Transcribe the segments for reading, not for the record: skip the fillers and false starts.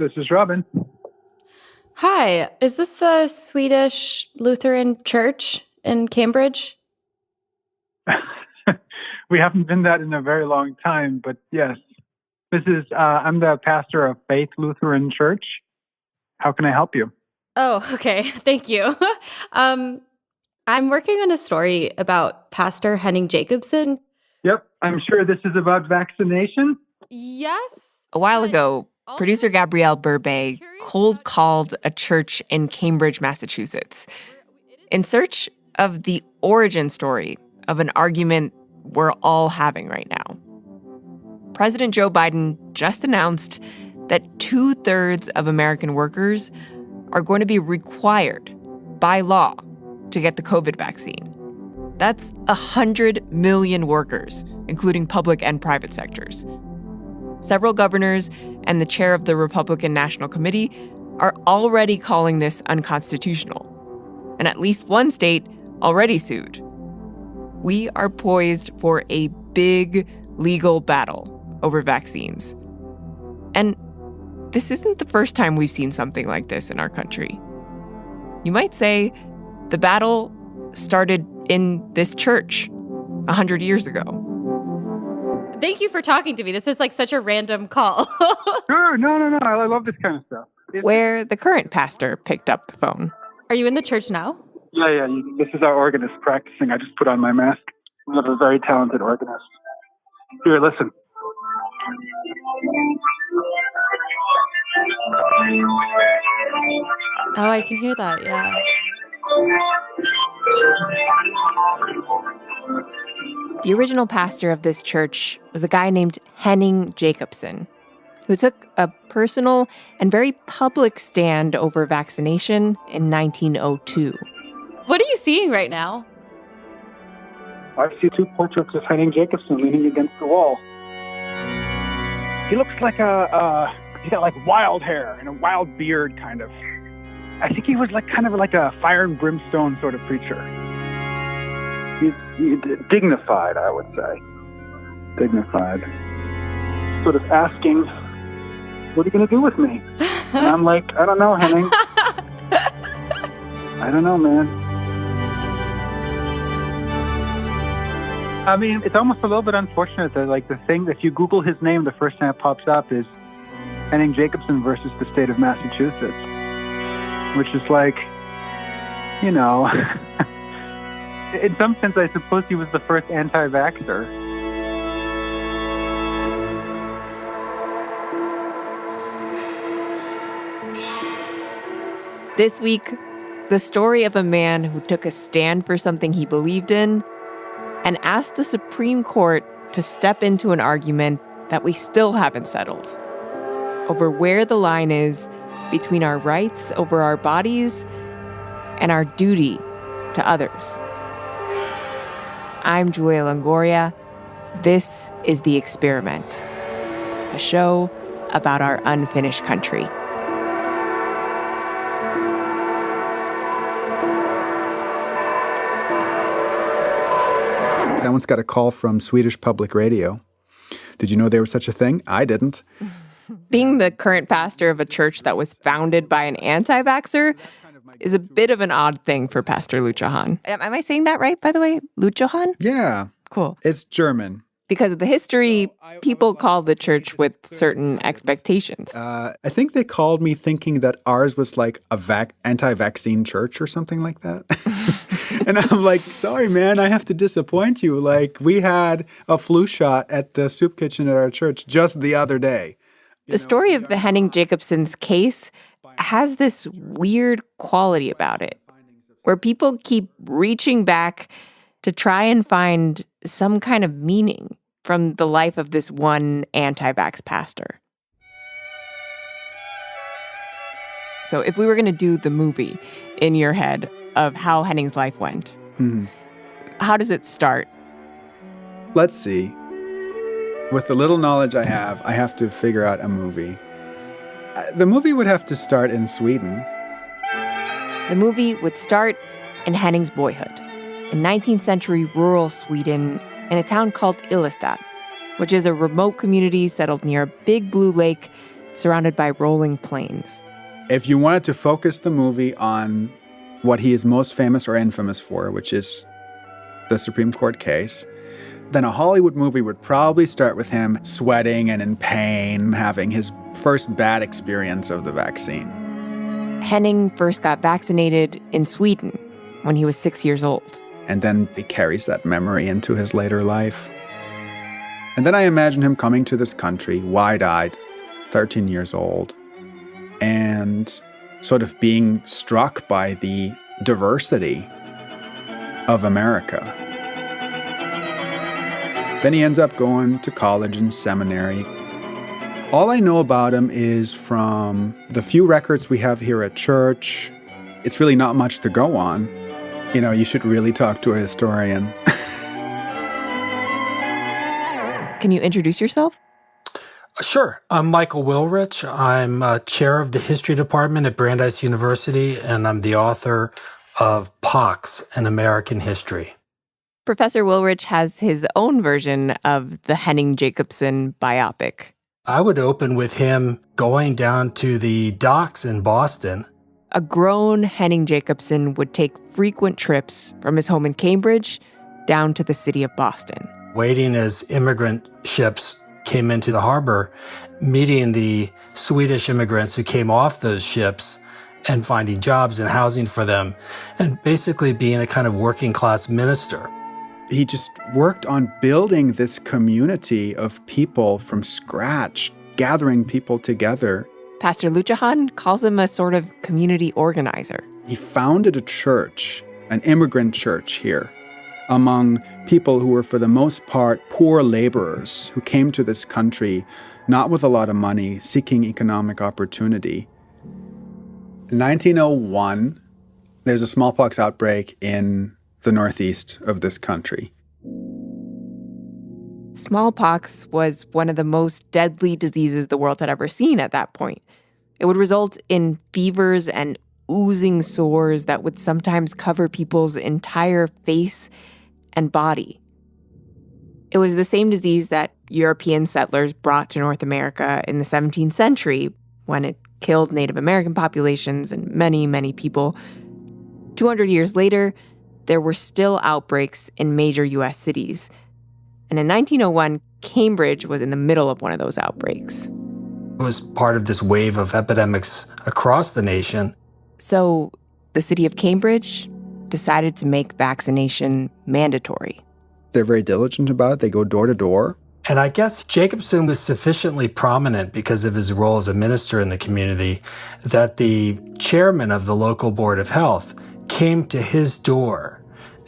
this is Robin. Hi, is this the Swedish Lutheran Church in Cambridge? We haven't been that in a very long time, but yes. I'm the pastor of Faith Lutheran Church. How can I help you? Oh, okay. Thank you. I'm working on a story about Pastor Henning Jacobson. Yep, I'm sure this is about vaccination. Yes. A while ago, producer Gabrielle Burbet cold called a church in Cambridge, Massachusetts, in search of the origin story of an argument we're all having right now. President Joe Biden just announced that 2/3 of American workers are going to be required by law to get the COVID vaccine. That's 100 million workers, including public and private sectors. Several governors and the chair of the Republican National Committee are already calling this unconstitutional. And at least one state already sued. We are poised for a big legal battle over vaccines. And this isn't the first time we've seen something like this in our country. You might say the battle started in this church 100 years ago. Thank you for talking to me. This is like such a random call. Sure, no. I love this kind of stuff. Where the current pastor picked up the phone. Are you in the church now? Yeah. This is our organist practicing. I just put on my mask. We have a very talented organist. Here, listen. Oh, I can hear that, yeah. The original pastor of this church was a guy named Henning Jacobson, who took a personal and very public stand over vaccination in 1902. What are you seeing right now? I see two portraits of Henning Jacobson leaning against the wall. He looks like he's got like wild hair and a wild beard, kind of. I think he was kind of like a fire and brimstone sort of preacher. He's dignified, I would say. Dignified. Sort of asking, what are you going to do with me? And I'm like, I don't know, Henning. I don't know, man. I mean, it's almost a little bit unfortunate that, the thing, if you Google his name, the first thing that pops up is Henning Jacobson versus the state of Massachusetts, which is in some sense, I suppose he was the first anti-vaxxer. This week, the story of a man who took a stand for something he believed in and asked the Supreme Court to step into an argument that we still haven't settled over where the line is between our rights over our bodies and our duty to others. I'm Julia Longoria. This is The Experiment, a show about our unfinished country. I once got a call from Swedish Public Radio. Did you know there was such a thing? I didn't. Being the current pastor of a church that was founded by an anti-vaxxer is a bit of an odd thing for Pastor Luchahan. Am I saying that right, by the way? Luchahan? Yeah. Cool. It's German. Because of the history, people call the church with certain expectations. I think they called me thinking that ours was like a anti-vaccine church or something like that. And I'm like, sorry, man, I have to disappoint you. We had a flu shot at the soup kitchen at our church just the other day. The story of Henning Jacobson's case has this weird quality about it, where people keep reaching back to try and find some kind of meaning from the life of this one anti-vax pastor. So if we were going to do the movie in your head of how Henning's life went, how does it start? Let's see. With the little knowledge I have to figure out a movie. The movie would have to start in Sweden. The movie would start in Henning's boyhood, in 19th century rural Sweden, in a town called Illestad, which is a remote community settled near a big blue lake surrounded by rolling plains. If you wanted to focus the movie on what he is most famous or infamous for, which is the Supreme Court case, then a Hollywood movie would probably start with him sweating and in pain, having his first bad experience of the vaccine. Henning first got vaccinated in Sweden when he was 6 years old. And then he carries that memory into his later life. And then I imagine him coming to this country, wide-eyed, 13 years old, and sort of being struck by the diversity of America. Then he ends up going to college and seminary. All I know about him is from the few records we have here at church. It's really not much to go on. You know, you should really talk to a historian. Can you introduce yourself? Sure. I'm Michael Wilrich. I'm chair of the history department at Brandeis University, and I'm the author of Pox, An American History. Professor Wilrich has his own version of the Henning Jacobson biopic. I would open with him going down to the docks in Boston. A grown Henning Jacobson would take frequent trips from his home in Cambridge down to the city of Boston. Waiting as immigrant ships came into the harbor, meeting the Swedish immigrants who came off those ships and finding jobs and housing for them, and basically being a kind of working class minister. He just worked on building this community of people from scratch, gathering people together. Pastor Luchahan calls him a sort of community organizer. He founded a church, an immigrant church here, among people who were, for the most part, poor laborers who came to this country not with a lot of money, seeking economic opportunity. In 1901, there's a smallpox outbreak in the northeast of this country. Smallpox was one of the most deadly diseases the world had ever seen at that point. It would result in fevers and oozing sores that would sometimes cover people's entire face and body. It was the same disease that European settlers brought to North America in the 17th century when it killed Native American populations and many, many people. 200 years later, there were still outbreaks in major U.S. cities. And in 1901, Cambridge was in the middle of one of those outbreaks. It was part of this wave of epidemics across the nation. So the city of Cambridge decided to make vaccination mandatory. They're very diligent about it. They go door to door. And I guess Jacobson was sufficiently prominent because of his role as a minister in the community that the chairman of the local board of health came to his door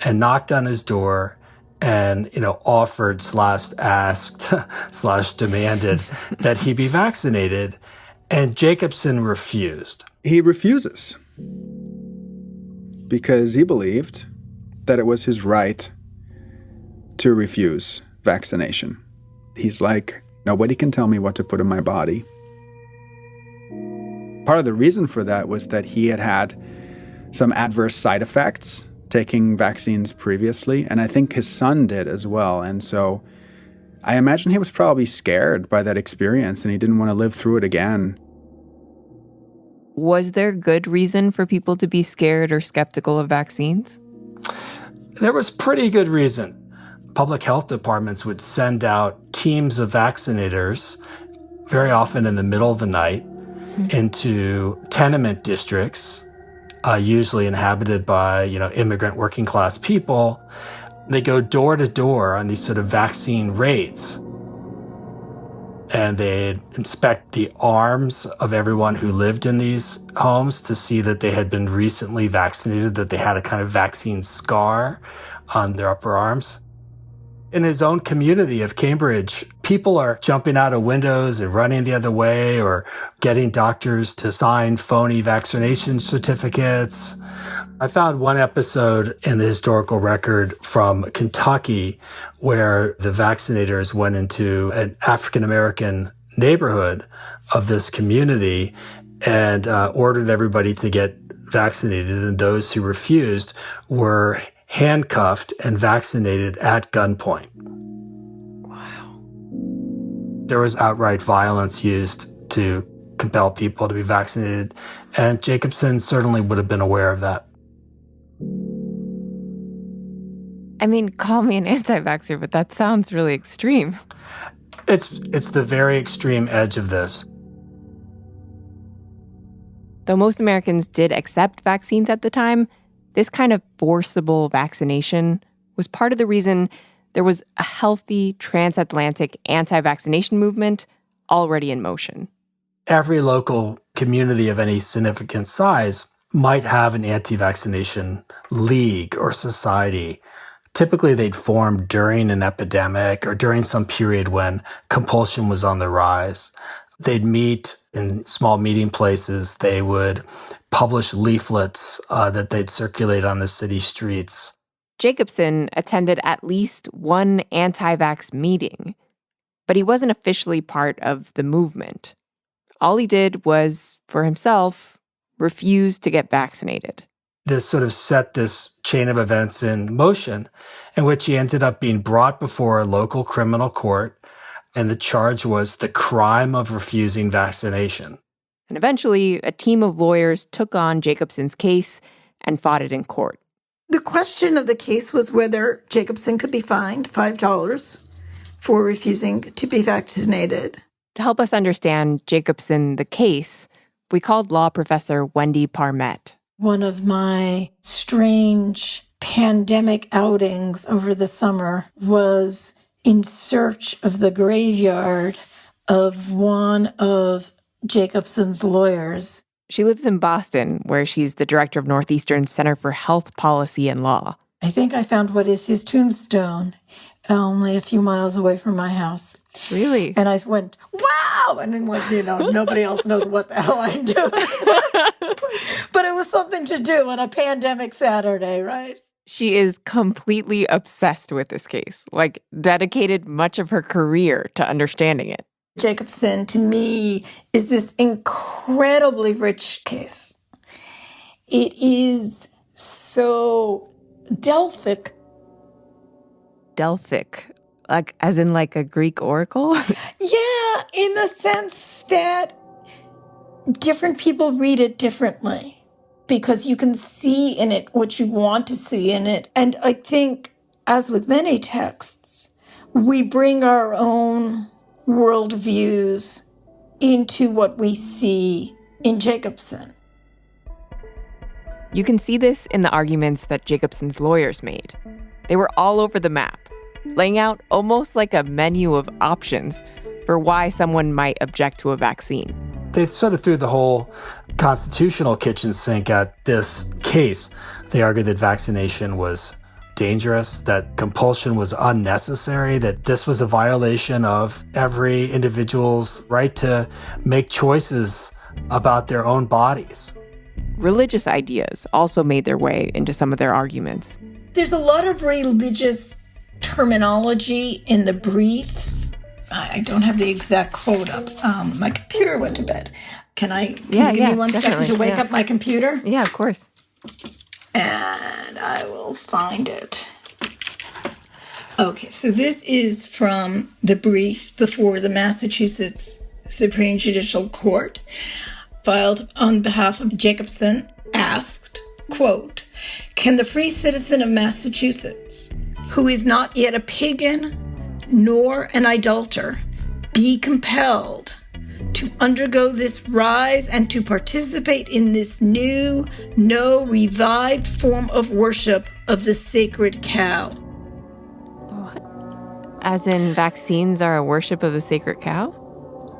and knocked on his door and, offered / asked / demanded that he be vaccinated. And Jacobson refused. He refuses because he believed that it was his right to refuse vaccination. He's like, nobody can tell me what to put in my body. Part of the reason for that was that he had had some adverse side effects taking vaccines previously, and I think his son did as well. And so I imagine he was probably scared by that experience and he didn't want to live through it again. Was there good reason for people to be scared or skeptical of vaccines? There was pretty good reason. Public health departments would send out teams of vaccinators, very often in the middle of the night, into tenement districts, usually inhabited by, immigrant working class people. They go door to door on these sort of vaccine raids. And they'd inspect the arms of everyone who lived in these homes to see that they had been recently vaccinated, that they had a kind of vaccine scar on their upper arms. In his own community of Cambridge, people are jumping out of windows and running the other way or getting doctors to sign phony vaccination certificates. I found one episode in the historical record from Kentucky where the vaccinators went into an African-American neighborhood of this community and ordered everybody to get vaccinated, and those who refused were handcuffed and vaccinated at gunpoint. Wow. There was outright violence used to compel people to be vaccinated. And Jacobson certainly would have been aware of that. I mean, call me an anti-vaxxer, but that sounds really extreme. It's the very extreme edge of this. Though most Americans did accept vaccines at the time, this kind of forcible vaccination was part of the reason there was a healthy transatlantic anti-vaccination movement already in motion. Every local community of any significant size might have an anti-vaccination league or society. Typically, they'd form during an epidemic or during some period when compulsion was on the rise. They'd meet in small meeting places. They would publish leaflets that they'd circulate on the city streets. Jacobson attended at least one anti-vax meeting, but he wasn't officially part of the movement. All he did was, for himself, refuse to get vaccinated. This sort of set this chain of events in motion, in which he ended up being brought before a local criminal court, and the charge was the crime of refusing vaccination. And eventually, a team of lawyers took on Jacobson's case and fought it in court. The question of the case was whether Jacobson could be fined $5 for refusing to be vaccinated. To help us understand Jacobson, the case, we called law professor Wendy Parmet. One of my strange pandemic outings over the summer was in search of the graveyard of one of Jacobson's lawyers. She lives in Boston, where she's the director of Northeastern's Center for Health Policy and Law. I think I found what is his tombstone only a few miles away from my house. Really? And I went, wow! And then, nobody else knows what the hell I'm doing. But it was something to do on a pandemic Saturday, right? She is completely obsessed with this case, dedicated much of her career to understanding it. Jacobson, to me, is this incredibly rich case. It is so Delphic. Delphic? As in a Greek oracle? Yeah, in the sense that different people read it differently because you can see in it what you want to see in it. And I think, as with many texts, we bring our own worldviews into what we see in Jacobson. You can see this in the arguments that Jacobson's lawyers made. They were all over the map, laying out almost like a menu of options for why someone might object to a vaccine. They sort of threw the whole constitutional kitchen sink at this case. They argued that vaccination was dangerous, that compulsion was unnecessary, that this was a violation of every individual's right to make choices about their own bodies. Religious ideas also made their way into some of their arguments. There's a lot of religious terminology in the briefs. I don't have the exact quote up. My computer went to bed. Can you give me one second to wake up my computer? Yeah, of course. And I will find it. Okay, so this is from the brief before the Massachusetts Supreme Judicial Court, filed on behalf of Jacobson, asked, quote, "Can the free citizen of Massachusetts, who is not yet a pagan nor an idolater, be compelled to undergo this rise and to participate in this new, revived form of worship of the sacred cow?" What? As in vaccines are a worship of the sacred cow?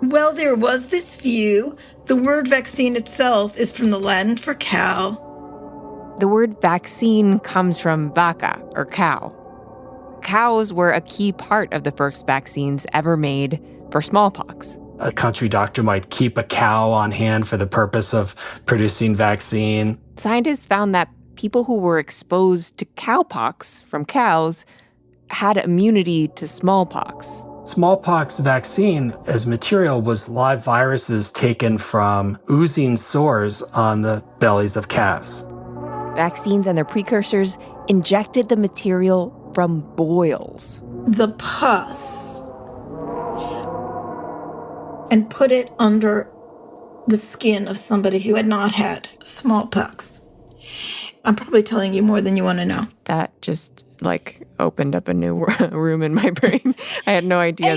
Well, there was this view. The word vaccine itself is from the Latin for cow. The word vaccine comes from vaca, or cow. Cows were a key part of the first vaccines ever made for smallpox. A country doctor might keep a cow on hand for the purpose of producing vaccine. Scientists found that people who were exposed to cowpox from cows had immunity to smallpox. Smallpox vaccine as material was live viruses taken from oozing sores on the bellies of calves. Vaccines and their precursors injected the material from boils. The pus. And put it under the skin of somebody who had not had smallpox. I'm probably telling you more than you want to know. That just, opened up a new room in my brain. I had no idea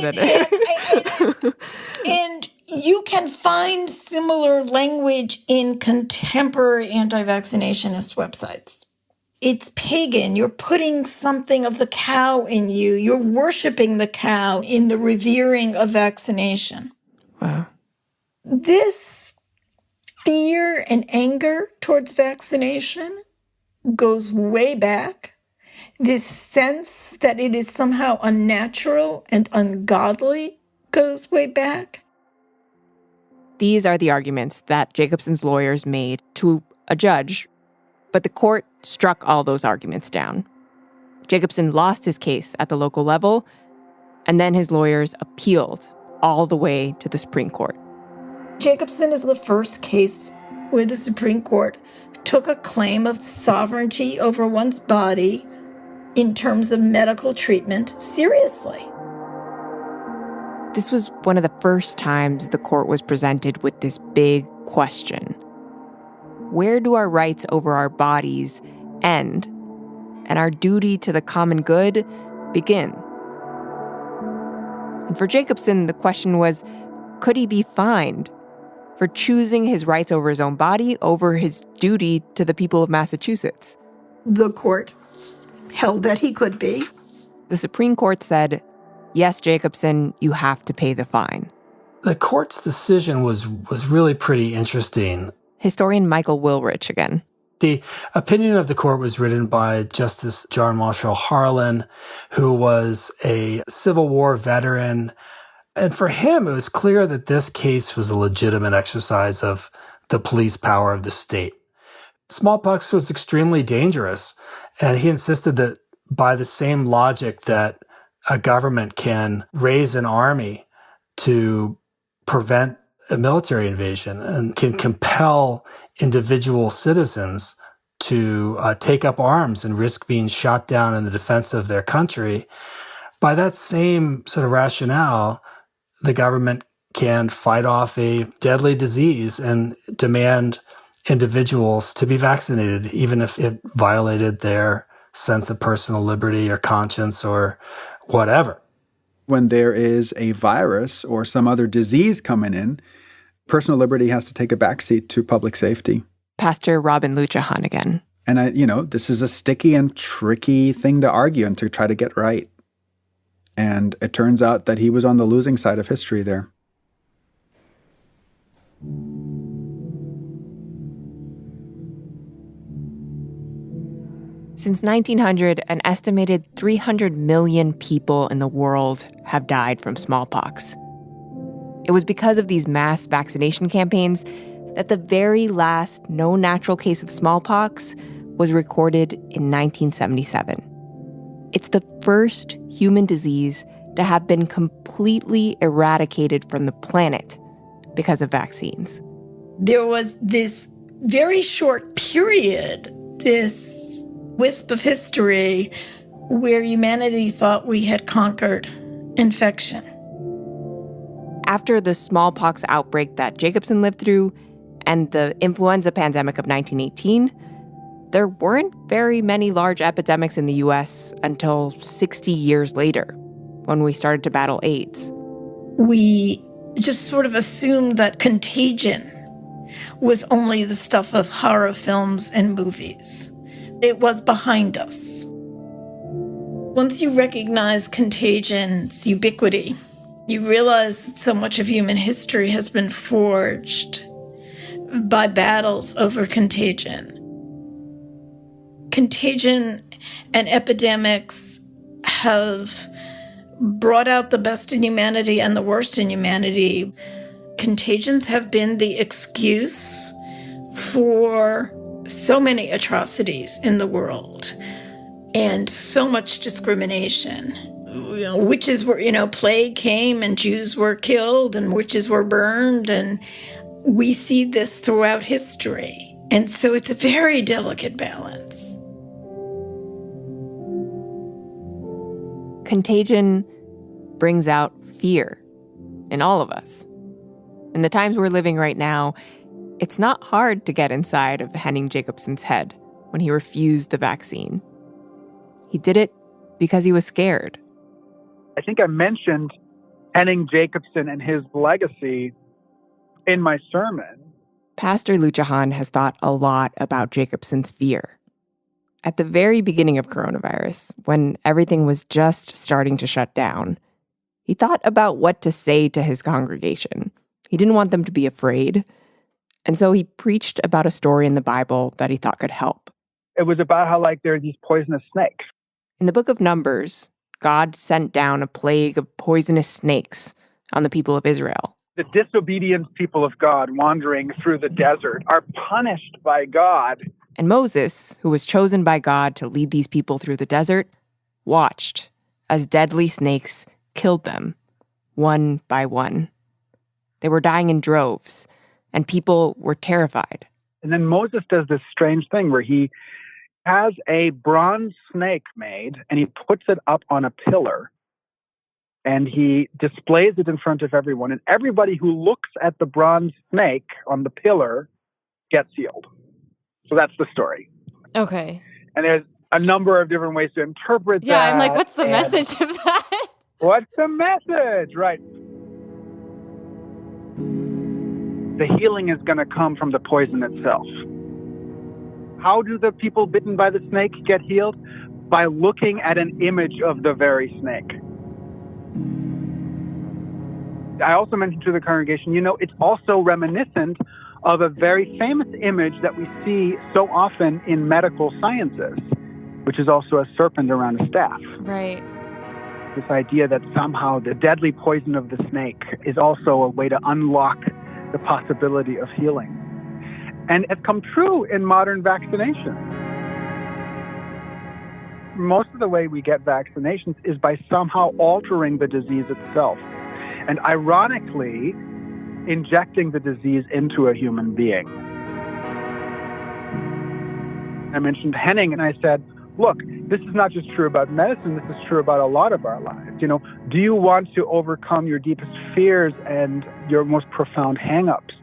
And you can find similar language in contemporary anti-vaccinationist websites. It's pagan. You're putting something of the cow in you. You're worshiping the cow in the revering of vaccination. Wow. This fear and anger towards vaccination goes way back. This sense that it is somehow unnatural and ungodly goes way back. These are the arguments that Jacobson's lawyers made to a judge, but the court struck all those arguments down. Jacobson lost his case at the local level, and then his lawyers appealed all the way to the Supreme Court. Jacobson is the first case where the Supreme Court took a claim of sovereignty over one's body in terms of medical treatment seriously. This was one of the first times the court was presented with this big question. Where do our rights over our bodies end and our duty to the common good begin? And for Jacobson, the question was, could he be fined for choosing his rights over his own body over his duty to the people of Massachusetts? The court held that he could be. The Supreme Court said, yes, Jacobson, you have to pay the fine. The court's decision was really pretty interesting. Historian Michael Wilrich again. The opinion of the court was written by Justice John Marshall Harlan, who was a Civil War veteran. And for him, it was clear that this case was a legitimate exercise of the police power of the state. Smallpox was extremely dangerous, and he insisted that by the same logic that a government can raise an army to prevent a military invasion and can compel individual citizens to take up arms and risk being shot down in the defense of their country, by that same sort of rationale, the government can fight off a deadly disease and demand individuals to be vaccinated, even if it violated their sense of personal liberty or conscience or whatever. When there is a virus or some other disease coming in, personal liberty has to take a backseat to public safety. Pastor Robin Luchahan again. And this is a sticky and tricky thing to argue and to try to get right. And it turns out that he was on the losing side of history there. Since 1900, an estimated 300 million people in the world have died from smallpox. It was because of these mass vaccination campaigns that the very last known natural case of smallpox was recorded in 1977. It's the first human disease to have been completely eradicated from the planet because of vaccines. There was this very short period, this wisp of history, where humanity thought we had conquered infection. After the smallpox outbreak that Jacobson lived through and the influenza pandemic of 1918, there weren't very many large epidemics in the U.S. until 60 years later, when we started to battle AIDS. We just sort of assumed that contagion was only the stuff of horror films and movies. It was behind us. Once you recognize contagion's ubiquity, you realize that so much of human history has been forged by battles over contagion. Contagion and epidemics have brought out the best in humanity and the worst in humanity. Contagions have been the excuse for so many atrocities in the world and so much discrimination. Witches were, plague came and Jews were killed and witches were burned, and we see this throughout history. And so it's a very delicate balance. Contagion brings out fear in all of us. In the times we're living right now, it's not hard to get inside of Henning Jacobson's head when he refused the vaccine. He did it because he was scared. I think I mentioned Henning Jacobson and his legacy in my sermon. Pastor Luchahan has thought a lot about Jacobson's fear. At the very beginning of coronavirus, when everything was just starting to shut down, he thought about what to say to his congregation. He didn't want them to be afraid. And so he preached about a story in the Bible that he thought could help. It was about how, there are these poisonous snakes. In the book of Numbers, God sent down a plague of poisonous snakes on the people of Israel. The disobedient people of God wandering through the desert are punished by God. And Moses, who was chosen by God to lead these people through the desert, watched as deadly snakes killed them, one by one. They were dying in droves, and people were terrified. And then Moses does this strange thing where he has a bronze snake made, and he puts it up on a pillar, and he displays it in front of everyone. And everybody who looks at the bronze snake on the pillar gets healed. So that's the story. Okay. And there's a number of different ways to interpret that. Yeah, I'm like, what's the message of that? What's the message? Right. The healing is going to come from the poison itself. How do the people bitten by the snake get healed? By looking at an image of the very snake. I also mentioned to the congregation, it's also reminiscent of a very famous image that we see so often in medical sciences, which is also a serpent around a staff. Right. This idea that somehow the deadly poison of the snake is also a way to unlock the possibility of healing. And it's come true in modern vaccinations. Most of the way we get vaccinations is by somehow altering the disease itself. And ironically, injecting the disease into a human being. I mentioned Henning, and I said, look, this is not just true about medicine, this is true about a lot of our lives. Do you want to overcome your deepest fears and your most profound hang-ups?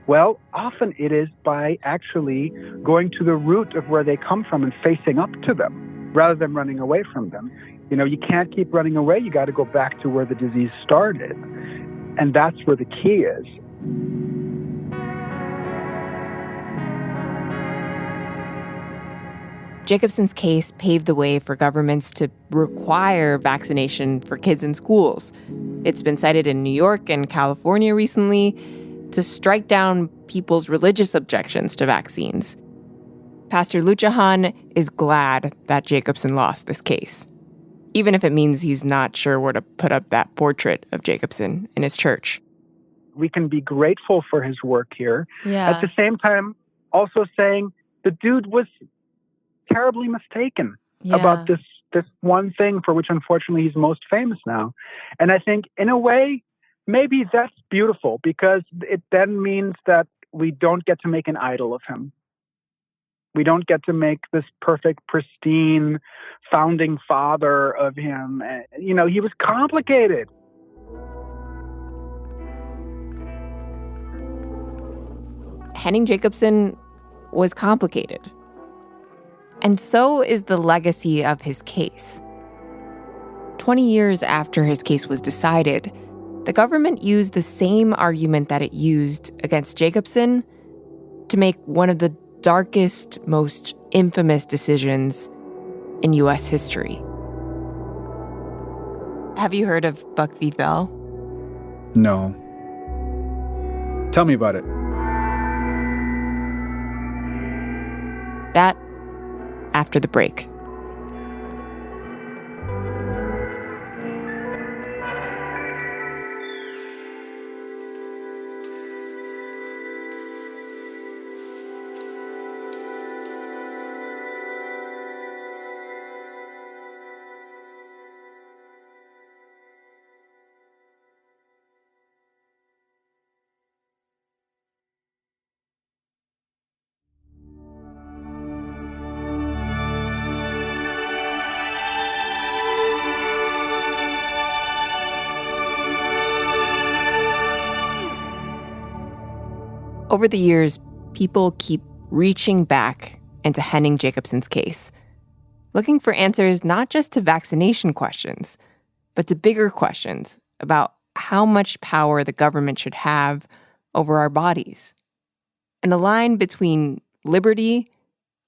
Well, often it is by actually going to the root of where they come from and facing up to them, rather than running away from them. You can't keep running away, you got to go back to where the disease started. And that's where the key is. Jacobson's case paved the way for governments to require vaccination for kids in schools. It's been cited in New York and California recently to strike down people's religious objections to vaccines. Pastor Luchahan is glad that Jacobson lost this case, even if it means he's not sure where to put up that portrait of Jacobson in his church. We can be grateful for his work here. Yeah. At the same time, also saying the dude was terribly mistaken about this one thing for which, unfortunately, he's most famous now. And I think, in a way, maybe that's beautiful, because it then means that we don't get to make an idol of him. We don't get to make this perfect, pristine founding father of him. He was complicated. Henning Jacobson was complicated. And so is the legacy of his case. 20 years after his case was decided, the government used the same argument that it used against Jacobson to make one of the darkest, most infamous decisions in U.S. history. Have you heard of Buck v. Bell? No. Tell me about it. That after the break. Over the years, people keep reaching back into Henning Jacobson's case, looking for answers not just to vaccination questions, but to bigger questions about how much power the government should have over our bodies. And the line between liberty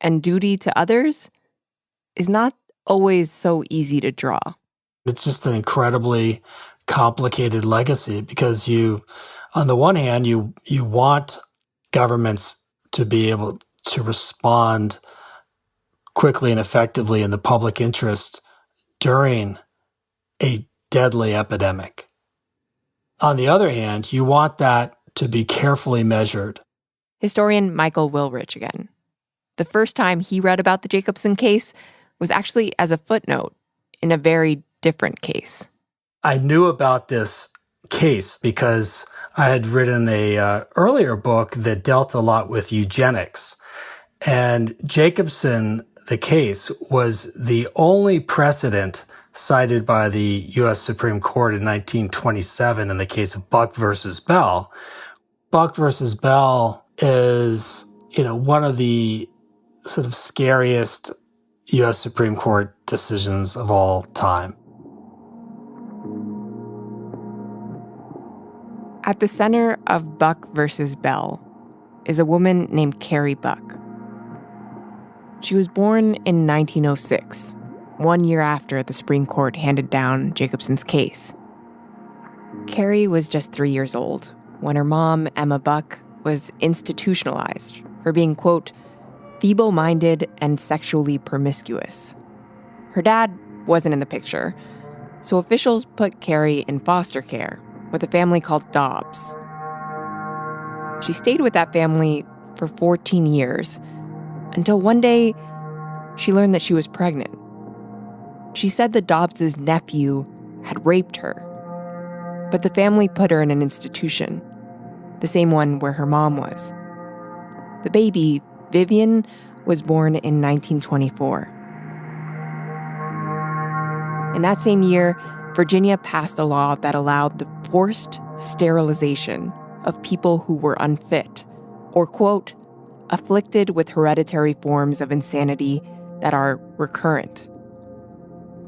and duty to others is not always so easy to draw. It's just an incredibly complicated legacy because on the one hand, you want governments to be able to respond quickly and effectively in the public interest during a deadly epidemic. On the other hand, you want that to be carefully measured. Historian Michael Wilrich again. The first time he read about the Jacobson case was actually as a footnote in a very different case. I knew about this case because I had written a earlier book that dealt a lot with eugenics. And Jacobson, the case, was the only precedent cited by the U.S. Supreme Court in 1927 in the case of Buck versus Bell. Buck versus Bell is, one of the sort of scariest U.S. Supreme Court decisions of all time. At the center of Buck versus Bell is a woman named Carrie Buck. She was born in 1906, 1 year after the Supreme Court handed down Jacobson's case. Carrie was just 3 years old when her mom, Emma Buck, was institutionalized for being, quote, feeble-minded and sexually promiscuous. Her dad wasn't in the picture, so officials put Carrie in foster care with a family called Dobbs. She stayed with that family for 14 years until one day she learned that she was pregnant. She said that Dobbs' nephew had raped her, but the family put her in an institution, the same one where her mom was. The baby, Vivian, was born in 1924. In that same year, Virginia passed a law that allowed the forced sterilization of people who were unfit or, quote, afflicted with hereditary forms of insanity that are recurrent.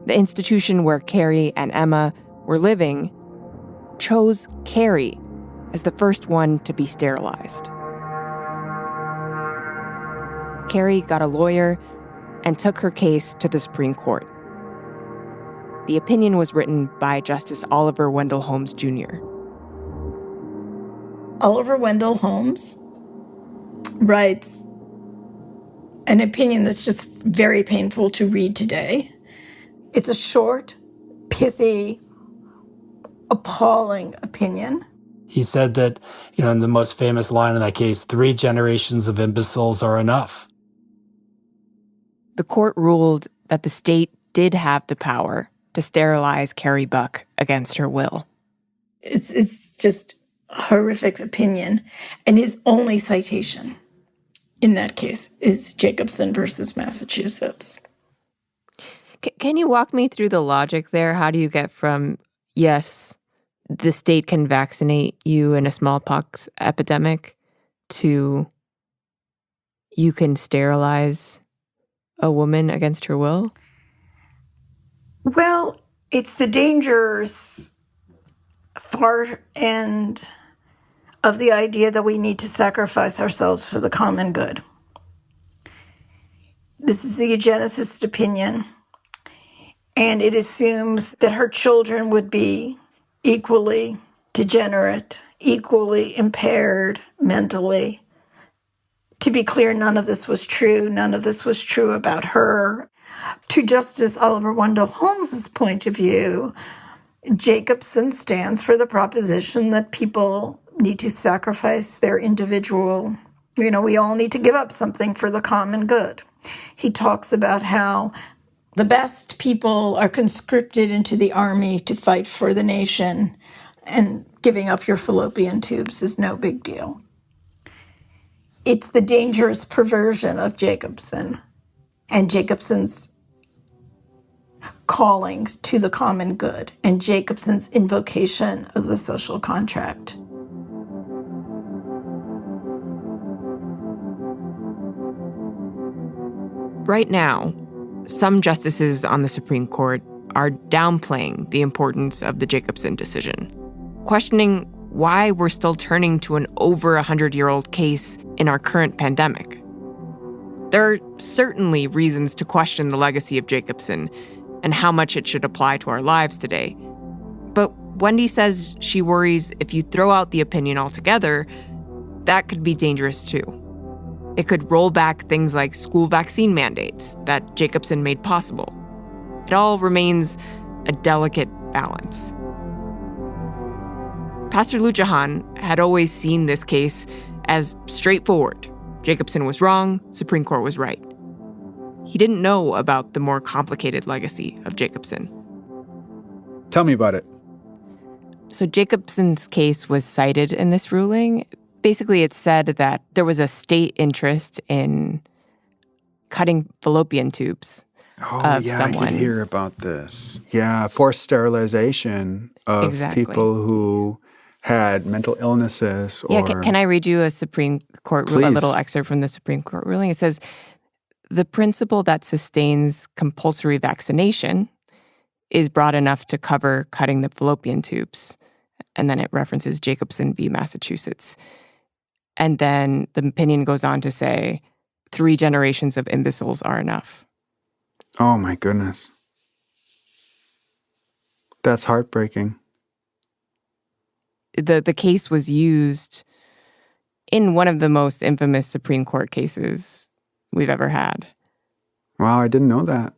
The institution where Carrie and Emma were living chose Carrie as the first one to be sterilized. Carrie got a lawyer and took her case to the Supreme Court. The opinion was written by Justice Oliver Wendell Holmes Jr. Oliver Wendell Holmes writes an opinion that's just very painful to read today. It's a short, pithy, appalling opinion. He said that, in the most famous line in that case, 3 generations of imbeciles are enough. The court ruled that the state did have the power to sterilize Carrie Buck against her will. It's just a horrific opinion. And his only citation in that case is Jacobson versus Massachusetts. Can you walk me through the logic there? How do you get from, yes, the state can vaccinate you in a smallpox epidemic, to you can sterilize a woman against her will? Well, it's the dangerous far end of the idea that we need to sacrifice ourselves for the common good. This is the eugenicist opinion, and it assumes that her children would be equally degenerate, equally impaired mentally. To be clear, none of this was true. None of this was true about her. To Justice Oliver Wendell Holmes' point of view, Jacobson stands for the proposition that people need to sacrifice their individual, we all need to give up something for the common good. He talks about how the best people are conscripted into the army to fight for the nation, and giving up your fallopian tubes is no big deal. It's the dangerous perversion of Jacobson and Jacobson's calling to the common good and Jacobson's invocation of the social contract. Right now, some justices on the Supreme Court are downplaying the importance of the Jacobson decision, questioning why we're still turning to an over 100-year-old case in our current pandemic. There are certainly reasons to question the legacy of Jacobson and how much it should apply to our lives today. But Wendy says she worries if you throw out the opinion altogether, that could be dangerous too. It could roll back things like school vaccine mandates that Jacobson made possible. It all remains a delicate balance. Pastor Lujahan had always seen this case as straightforward. Jacobson was wrong, Supreme Court was right. He didn't know about the more complicated legacy of Jacobson. Tell me about it. So Jacobson's case was cited in this ruling. Basically, it said that there was a state interest in cutting fallopian tubes of someone. I did hear about this. Yeah, forced sterilization of people who had mental illnesses. Or... Yeah, can I read you a Supreme Court a little excerpt from the Supreme Court ruling? It says, the principle that sustains compulsory vaccination is broad enough to cover cutting the fallopian tubes. And then it references Jacobson v. Massachusetts. And then the opinion goes on to say, 3 generations of imbeciles are enough. Oh, my goodness. That's heartbreaking. The case was used in one of the most infamous Supreme Court cases we've ever had. Wow, I didn't know that.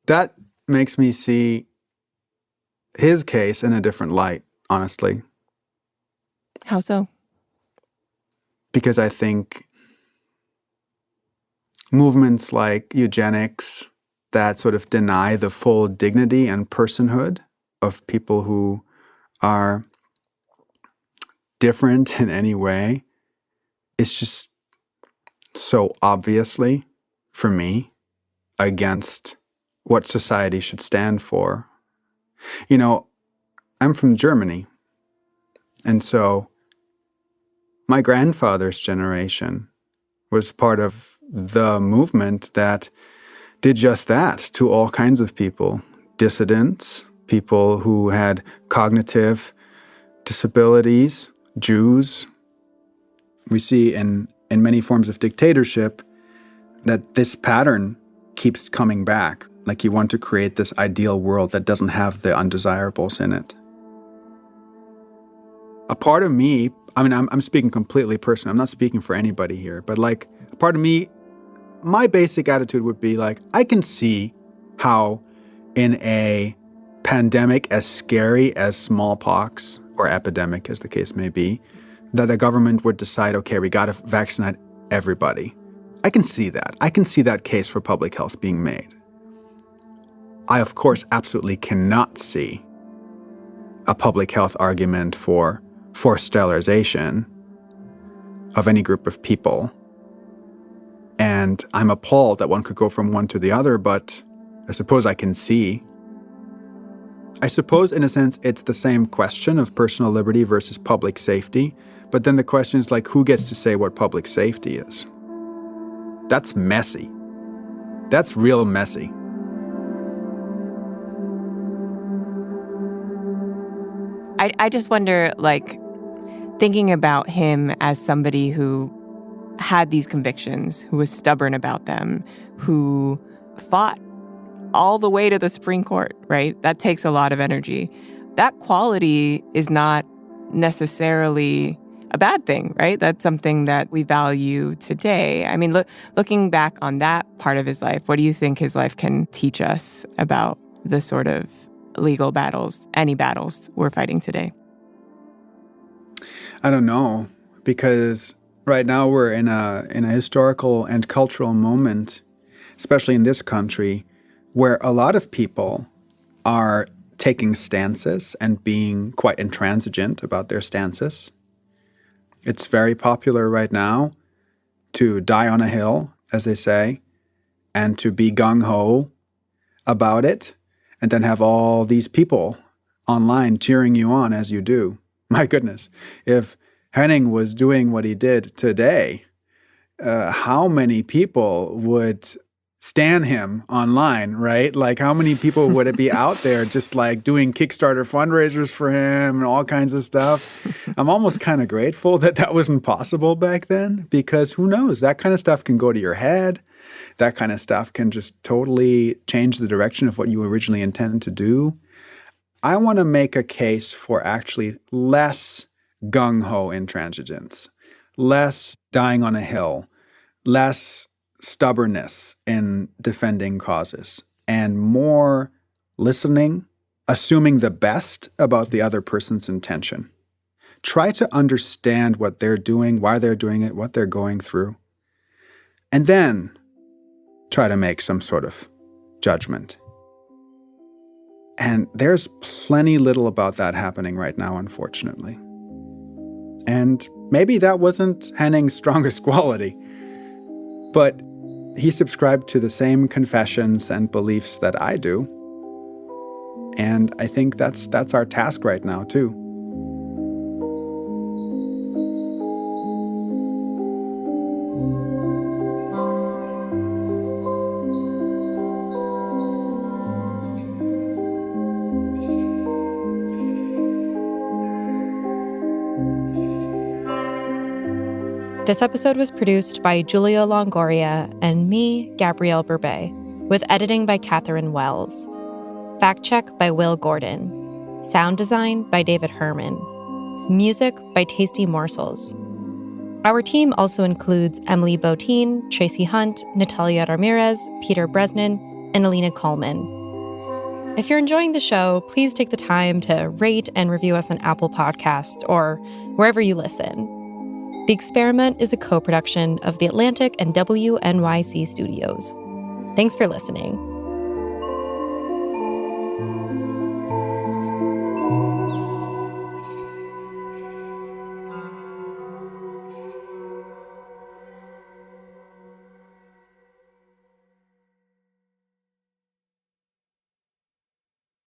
That makes me see his case in a different light, honestly. How so? Because I think movements like eugenics that sort of deny the full dignity and personhood of people who are different in any way is just so obviously, for me, against what society should stand for. You know, I'm from Germany, and so my grandfather's generation was part of the movement that did just that to all kinds of people, dissidents, people who had cognitive disabilities, Jews. We see in many forms of dictatorship that this pattern keeps coming back. Like you want to create this ideal world that doesn't have the undesirables in it. A part of me, I mean, I'm speaking completely personal. I'm not speaking for anybody here, but like a part of me, my basic attitude would be like, I can see how in a pandemic as scary as smallpox or epidemic, as the case may be, that a government would decide, okay, we got to vaccinate everybody. I can see that. I can see that case for public health being made. I, of course, absolutely cannot see a public health argument for forced sterilization of any group of people. And I'm appalled that one could go from one to the other, but I suppose I can see. I suppose, in a sense, it's the same question of personal liberty versus public safety, but then the question is like, who gets to say what public safety is? That's messy. That's real messy. I just wonder, like, thinking about him as somebody who had these convictions, who was stubborn about them, who fought all the way to the Supreme Court, right? That takes a lot of energy. That quality is not necessarily a bad thing, right? That's something that we value today. I mean, looking back on that part of his life, what do you think his life can teach us about the sort of legal battles, any battles we're fighting today? I don't know, because right now we're in a historical and cultural moment, especially in this country, where a lot of people are taking stances and being quite intransigent about their stances. It's very popular right now to die on a hill, as they say, and to be gung-ho about it, and then have all these people online cheering you on as you do. My goodness, if Henning was doing what he did today, how many people would stan him online, right? Like, how many people would it be out there just like doing Kickstarter fundraisers for him and all kinds of stuff? I'm almost kind of grateful that that wasn't possible back then, because who knows? That kind of stuff can go to your head. That kind of stuff can just totally change the direction of what you originally intended to do. I want to make a case for actually less gung-ho intransigence, less dying on a hill, less stubbornness in defending causes, and more listening, assuming the best about the other person's intention. Try to understand what they're doing, why they're doing it, what they're going through, and then try to make some sort of judgment. And there's plenty little about that happening right now, unfortunately. And maybe that wasn't Henning's strongest quality, but he subscribed to the same confessions and beliefs that I do. And I think that's our task right now, too. This episode was produced by Julia Longoria and me, Gabrielle Burbet, with editing by Catherine Wells. Fact check by Will Gordon. Sound design by David Herman. Music by Tasty Morsels. Our team also includes Emily Botine, Tracy Hunt, Natalia Ramirez, Peter Bresnan, and Alina Coleman. If you're enjoying the show, please take the time to rate and review us on Apple Podcasts or wherever you listen. The Experiment is a co-production of The Atlantic and WNYC Studios. Thanks for listening.